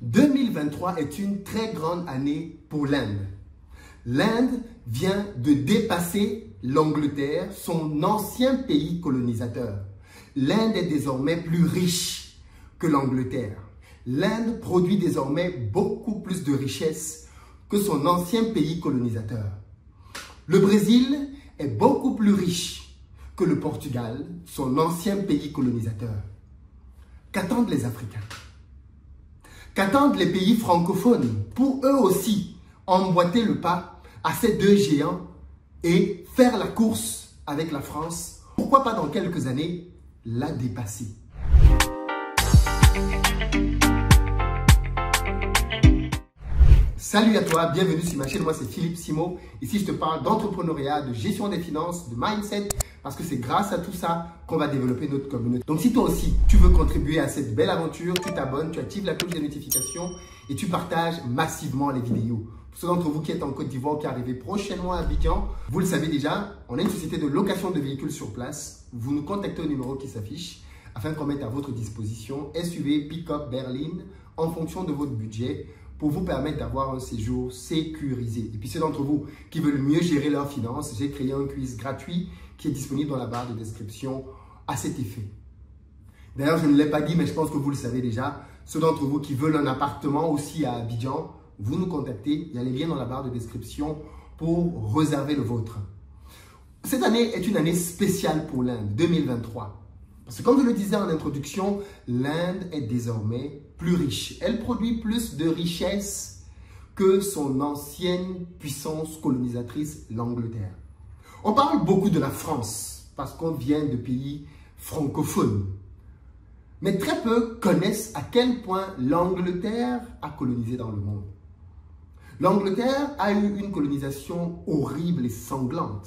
2023 est une très grande année pour l'Inde. L'Inde vient de dépasser l'Angleterre, son ancien pays colonisateur. L'Inde est désormais plus riche que l'Angleterre. L'Inde produit désormais beaucoup plus de richesses que son ancien pays colonisateur. Le Brésil est beaucoup plus riche que le Portugal, son ancien pays colonisateur. Qu'attendent les Africains? Qu'attendent les pays francophones pour eux aussi emboîter le pas à ces deux géants et faire la course avec la France? Pourquoi pas dans quelques années la dépasser? Salut à toi, bienvenue sur ma chaîne, moi c'est Philippe Simo. Ici je te parle d'entrepreneuriat, de gestion des finances, de mindset, parce que c'est grâce à tout ça qu'on va développer notre communauté. Donc si toi aussi tu veux contribuer à cette belle aventure, tu t'abonnes, tu actives la cloche des notifications et tu partages massivement les vidéos. Pour ceux d'entre vous qui êtes en Côte d'Ivoire, qui arrivez prochainement à Abidjan, vous le savez déjà, on a une société de location de véhicules sur place. Vous nous contactez au numéro qui s'affiche afin qu'on mette à votre disposition SUV, pick-up, berline en fonction de votre budget, pour vous permettre d'avoir un séjour sécurisé. Et puis ceux d'entre vous qui veulent mieux gérer leurs finances, j'ai créé un quiz gratuit qui est disponible dans la barre de description à cet effet. D'ailleurs, je ne l'ai pas dit, mais je pense que vous le savez déjà. Ceux d'entre vous qui veulent un appartement aussi à Abidjan, vous nous contactez. Il y a les liens dans la barre de description pour réserver le vôtre. Cette année est une année spéciale pour l'Inde, 2023. Parce que comme je le disais en introduction, l'Inde est désormais plus riche. Elle produit plus de richesses que son ancienne puissance colonisatrice, l'Angleterre. On parle beaucoup de la France parce qu'on vient de pays francophones. Mais très peu connaissent à quel point l'Angleterre a colonisé dans le monde. L'Angleterre a eu une colonisation horrible et sanglante.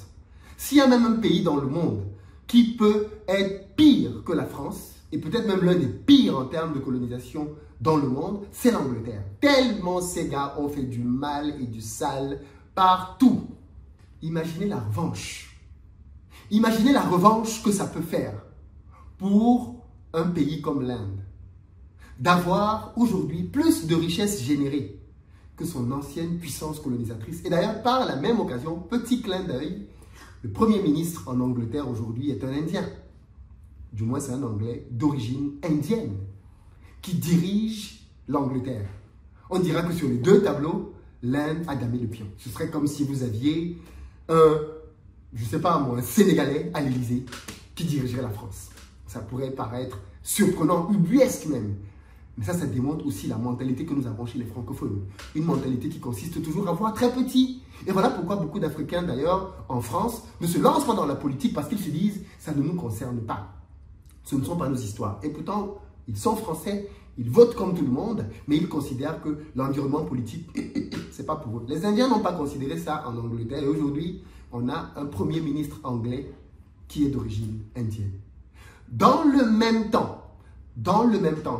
S'il y a même un pays dans le monde qui peut être pire que la France, et peut-être même l'un des pires en termes de colonisation dans le monde, c'est l'Angleterre. Tellement ces gars ont fait du mal et du sale partout. Imaginez la revanche. Imaginez la revanche que ça peut faire pour un pays comme l'Inde. D'avoir aujourd'hui plus de richesses générées que son ancienne puissance colonisatrice. Et d'ailleurs, par la même occasion, petit clin d'œil, le Premier ministre en Angleterre aujourd'hui est un Indien. Du moins, c'est un Anglais d'origine indienne qui dirige l'Angleterre. On dira que sur les deux tableaux, l'Inde a damé le pion. Ce serait comme si vous aviez je sais pas moi, un Sénégalais à l'Élysée qui dirigerait la France. Ça pourrait paraître surprenant, ubuesque même. Mais ça démontre aussi la mentalité que nous avons chez les francophones. Une mentalité qui consiste toujours à voir très petit. Et voilà pourquoi beaucoup d'Africains, d'ailleurs, en France, ne se lancent pas dans la politique parce qu'ils se disent « ça ne nous concerne pas ». Ce ne sont pas nos histoires. Et pourtant, ils sont français, ils votent comme tout le monde, mais ils considèrent que l'environnement politique, c'est pas pour eux. Les Indiens n'ont pas considéré ça en Angleterre. Et aujourd'hui, on a un Premier ministre anglais qui est d'origine indienne. Dans le même temps,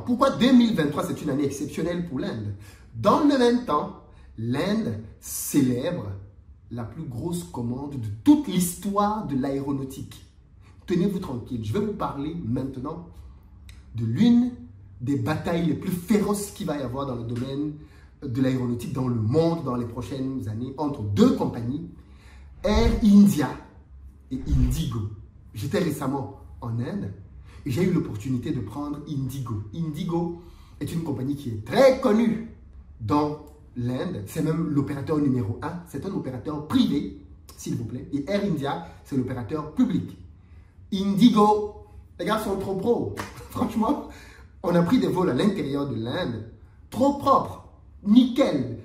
pourquoi 2023 c'est une année exceptionnelle pour l'Inde? Dans le même temps, l'Inde célèbre la plus grosse commande de toute l'histoire de l'aéronautique. Tenez-vous tranquille, je vais vous parler maintenant de l'une des batailles les plus féroces qu'il va y avoir dans le domaine de l'aéronautique dans le monde dans les prochaines années entre deux compagnies, Air India et Indigo. J'étais récemment en Inde et j'ai eu l'opportunité de prendre Indigo. Indigo est une compagnie qui est très connue dans l'Inde. C'est même l'opérateur numéro 1. C'est un opérateur privé, s'il vous plaît. Et Air India, c'est l'opérateur public. Indigo, les gars sont trop pros. Franchement, on a pris des vols à l'intérieur de l'Inde. Trop propre, nickel,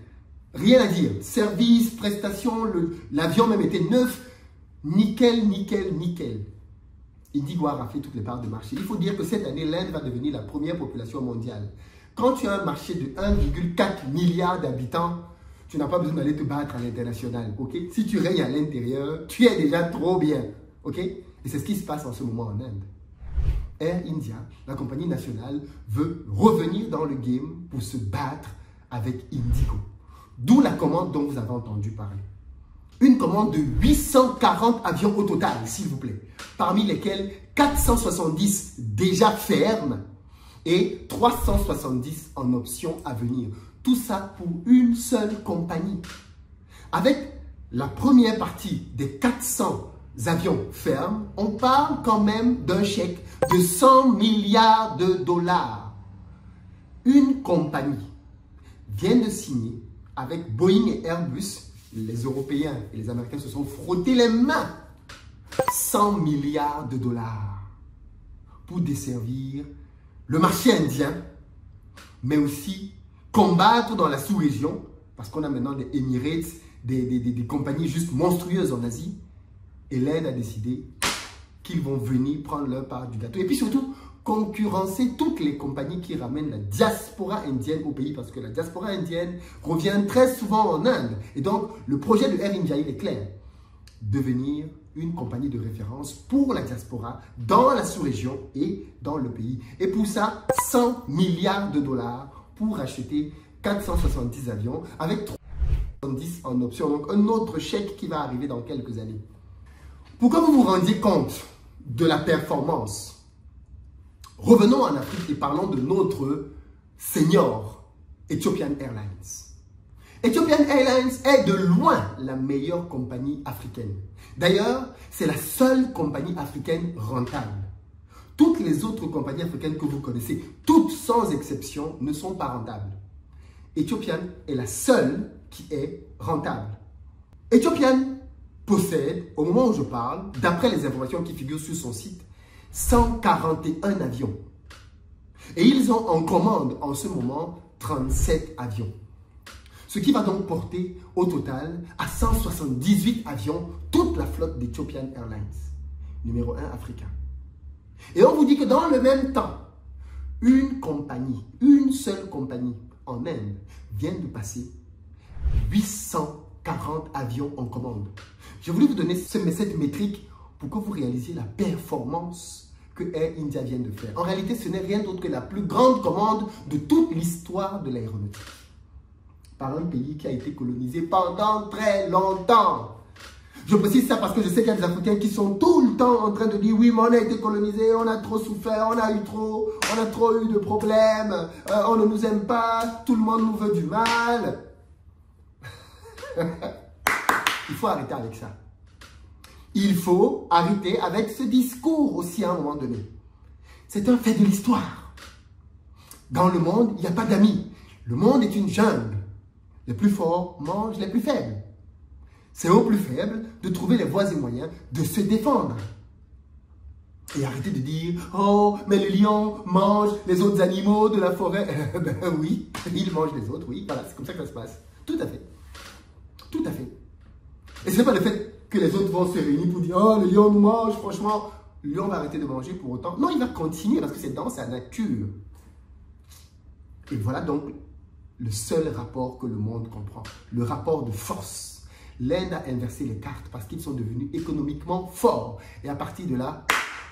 rien à dire. Service, prestation, l'avion même était neuf. Nickel, nickel, nickel. Indigo a raflé toutes les parts de marché. Il faut dire que cette année, l'Inde va devenir la première population mondiale. Quand tu as un marché de 1,4 milliard d'habitants, tu n'as pas besoin d'aller te battre à l'international. Okay? Si tu règnes à l'intérieur, tu es déjà trop bien. Okay? Et c'est ce qui se passe en ce moment en Inde. Air India, la compagnie nationale, veut revenir dans le game pour se battre avec Indigo. D'où la commande dont vous avez entendu parler. Une commande de 840 avions au total, s'il vous plaît. Parmi lesquels 470 déjà fermes et 370 en option à venir. Tout ça pour une seule compagnie. Avec la première partie des 400 avions fermes, on parle quand même d'un chèque de 100 milliards de dollars. Une compagnie vient de signer avec Boeing et Airbus. Les Européens et les Américains se sont frottés les mains. 100 milliards de dollars pour desservir le marché indien, mais aussi combattre dans la sous-région, parce qu'on a maintenant des Emirates, des compagnies juste monstrueuses en Asie, et l'Inde a décidé qu'ils vont venir prendre leur part du gâteau. Et puis surtout, concurrencer toutes les compagnies qui ramènent la diaspora indienne au pays, parce que la diaspora indienne revient très souvent en Inde. Et donc, le projet de Air India, il est clair. Devenir une compagnie de référence pour la diaspora dans la sous-région et dans le pays. Et pour ça, 100 milliards de dollars pour acheter 470 avions avec 370 en option. Donc, un autre chèque qui va arriver dans quelques années. Pour que vous vous rendiez compte de la performance, revenons en Afrique et parlons de notre senior, Ethiopian Airlines. Ethiopian Airlines est de loin la meilleure compagnie africaine. D'ailleurs, c'est la seule compagnie africaine rentable. Toutes les autres compagnies africaines que vous connaissez, toutes sans exception, ne sont pas rentables. Ethiopian est la seule qui est rentable. Ethiopian possède, au moment où je parle, d'après les informations qui figurent sur son site, 141 avions. Et ils ont en commande en ce moment 37 avions. Ce qui va donc porter au total à 178 avions toute la flotte d'Ethiopian Airlines, numéro 1 africain. Et on vous dit que dans le même temps, une compagnie, une seule compagnie en Inde vient de passer 840 avions en commande. J'ai voulu vous donner cette métrique pour que vous réalisiez la performance que Air India vient de faire. En réalité, ce n'est rien d'autre que la plus grande commande de toute l'histoire de l'aéronautique, par un pays qui a été colonisé pendant très longtemps. Je précise ça parce que je sais qu'il y a des Africains qui sont tout le temps en train de dire « Oui, mais on a été colonisé, on a trop souffert, on a trop eu de problèmes, on ne nous aime pas, tout le monde nous veut du mal. » Il faut arrêter avec ça. Il faut arrêter avec ce discours aussi à un moment donné. C'est un fait de l'histoire. Dans le monde, il n'y a pas d'amis. Le monde est une jungle. Les plus forts mangent les plus faibles. C'est aux plus faibles de trouver les voies et moyens de se défendre. Et arrêtez de dire « Oh, mais le lion mange les autres animaux de la forêt. » Ben oui, il mange les autres, oui. Voilà, c'est comme ça que ça se passe. Tout à fait. Tout à fait. Et ce n'est pas le fait que les autres vont se réunir pour dire « Oh, le lion nous mange, franchement. » Le lion va arrêter de manger pour autant. Non, il va continuer parce que c'est dans sa nature. Et voilà donc le seul rapport que le monde comprend. Le rapport de force. L'Inde a inversé les cartes parce qu'ils sont devenus économiquement forts. Et à partir de là,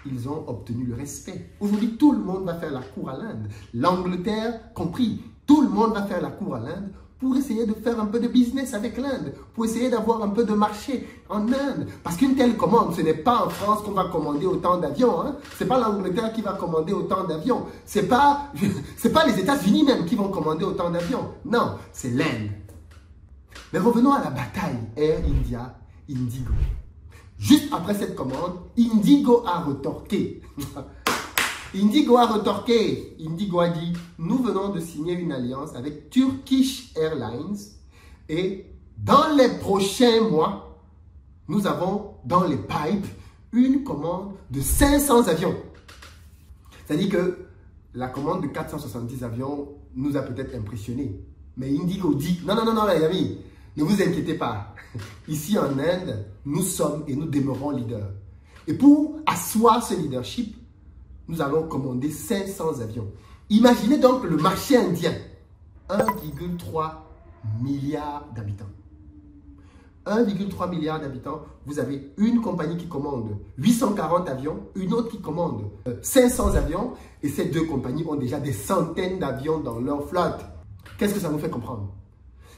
ils ont obtenu le respect. Aujourd'hui, tout le monde va faire la cour à l'Inde. L'Angleterre compris. Tout le monde va faire la cour à l'Inde pour essayer de faire un peu de business avec l'Inde, pour essayer d'avoir un peu de marché en Inde. Parce qu'une telle commande, ce n'est pas en France qu'on va commander autant d'avions. Hein? Ce n'est pas l'Angleterre qui va commander autant d'avions. Ce n'est pas les États-Unis même qui vont commander autant d'avions. Non, c'est l'Inde. Mais revenons à la bataille Air India, Indigo. Juste après cette commande, Indigo a retorqué. Indigo a retorqué. Indigo a dit, nous venons de signer une alliance avec Turkish Airlines et dans les prochains mois, nous avons dans les pipes une commande de 500 avions. C'est-à-dire que la commande de 470 avions nous a peut-être impressionnés. Mais Indigo dit, non, les amis, ne vous inquiétez pas. Ici en Inde, nous sommes et nous demeurons leaders. Et pour asseoir ce leadership, nous allons commander 500 avions. Imaginez donc le marché indien. 1,3 milliard d'habitants. 1,3 milliard d'habitants, vous avez une compagnie qui commande 840 avions, une autre qui commande 500 avions, et ces deux compagnies ont déjà des centaines d'avions dans leur flotte. Qu'est-ce que ça nous fait comprendre?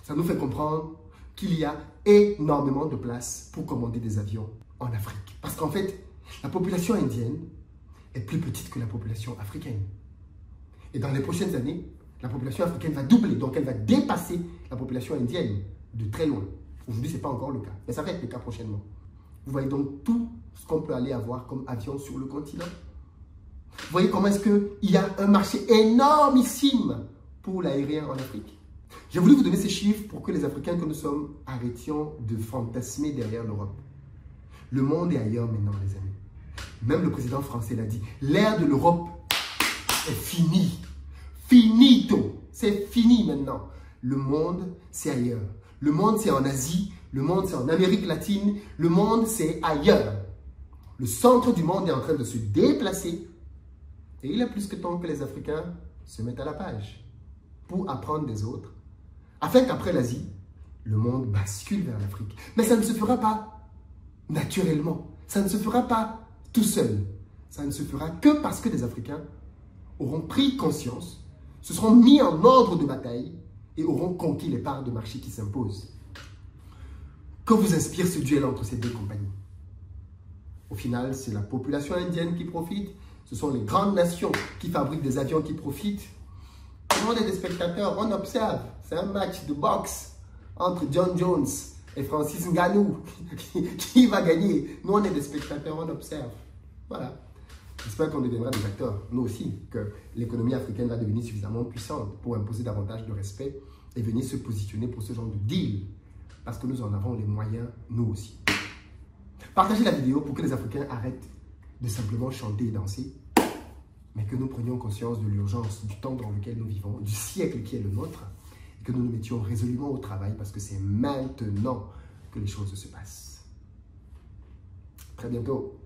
Ça nous fait comprendre qu'il y a énormément de place pour commander des avions en Afrique. Parce qu'en fait, la population indienne est plus petite que la population africaine. Et dans les prochaines années, la population africaine va doubler, donc elle va dépasser la population indienne de très loin. Aujourd'hui, ce n'est pas encore le cas, mais ça va être le cas prochainement. Vous voyez donc tout ce qu'on peut aller avoir comme avion sur le continent. Vous voyez comment est-ce qu'il y a un marché énormissime pour l'aérien en Afrique. J'ai voulu vous donner ces chiffres pour que les Africains que nous sommes arrêtions de fantasmer derrière l'Europe. Le monde est ailleurs maintenant, les amis. Même le président français l'a dit. L'ère de l'Europe est finie. Finito. C'est fini maintenant. Le monde, c'est ailleurs. Le monde, c'est en Asie. Le monde, c'est en Amérique latine. Le monde, c'est ailleurs. Le centre du monde est en train de se déplacer. Et il est plus que temps que les Africains se mettent à la page pour apprendre des autres, afin qu'après l'Asie, le monde bascule vers l'Afrique. Mais ça ne se fera pas naturellement. Ça ne se fera pas tout seul. Ça ne se fera que parce que les Africains auront pris conscience, se seront mis en ordre de bataille et auront conquis les parts de marché qui s'imposent. Que vous inspire ce duel entre ces deux compagnies? Au final, c'est la population indienne qui profite. Ce sont les grandes nations qui fabriquent des avions qui profitent. Nous, on est des spectateurs, on observe. C'est un match de boxe entre John Jones et Francis Ngannou. Qui va gagner? Nous, on est des spectateurs, on observe. Voilà. J'espère qu'on deviendra des acteurs, nous aussi, que l'économie africaine va devenir suffisamment puissante pour imposer davantage de respect et venir se positionner pour ce genre de deal. Parce que nous en avons les moyens, nous aussi. Partagez la vidéo pour que les Africains arrêtent de simplement chanter et danser, mais que nous prenions conscience de l'urgence du temps dans lequel nous vivons, du siècle qui est le nôtre, et que nous nous mettions résolument au travail parce que c'est maintenant que les choses se passent. Très bientôt.